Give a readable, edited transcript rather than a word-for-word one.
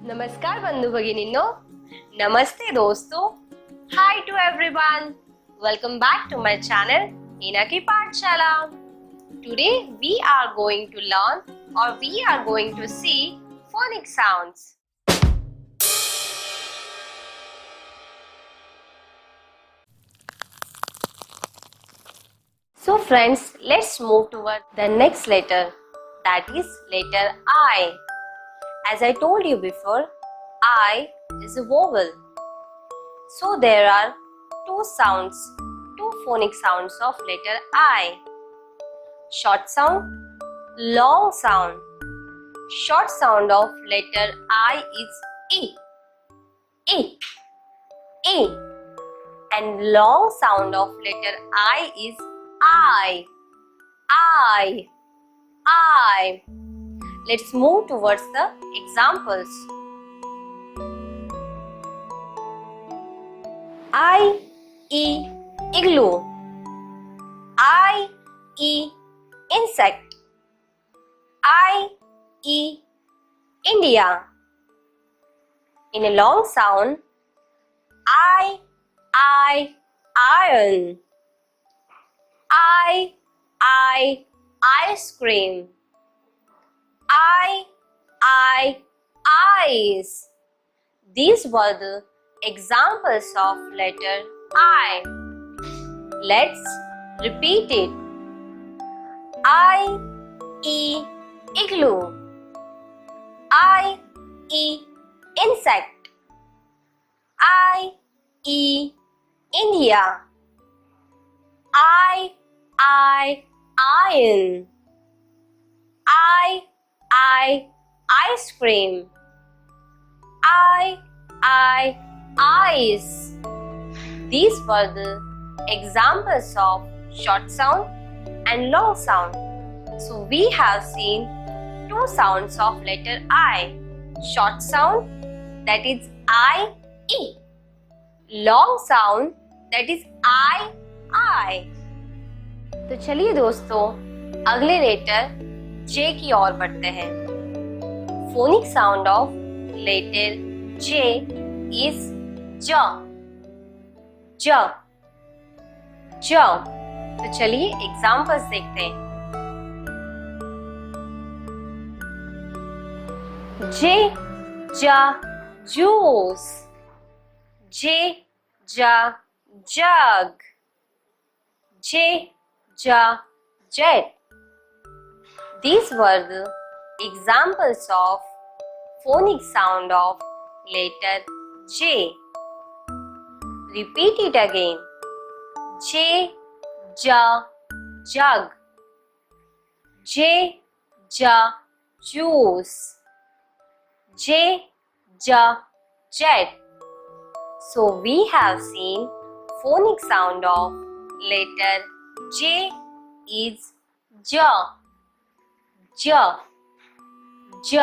नमस्कार बंधु भगिनींनो, नमस्ते दोस्तों, hi to everyone, welcome back to my channel Hina की Pathshala. Today we are going to learn or we are going to see phonics sounds. So friends, let's move toward the next letter, that is letter I. As I told you before, I is a vowel. So there are two phonic sounds of letter I. Short sound, long sound. Short sound of letter I is E. E. E. And long sound of letter I is I. I. I. Let's move towards the examples. I, E, igloo. I, E, insect. I, E, India. In a long sound, I, iron. I, ice cream. I, eyes. These were the examples of letter I. Let's repeat it. I, E, igloo. I, E, insect. I, E, India. I, iron. I, ice cream. I, eyes. These were the examples of short sound and long sound. So we have seen two sounds of letter I. Short sound, that is I, E. Long sound, that is I. तो चलिए दोस्तों, अगले letter J की ओर बढ़ते हैं. Phonic sound of letter J is J. J. J. तो चलिए एग्जाम्पल्स देखते हैं. J, juice. J, jug. J, jet. These were the examples of phonic sound of letter J. Repeat it again. J, jug. J, juice. J, jet. So we have seen phonic sound of letter J is J. J. J.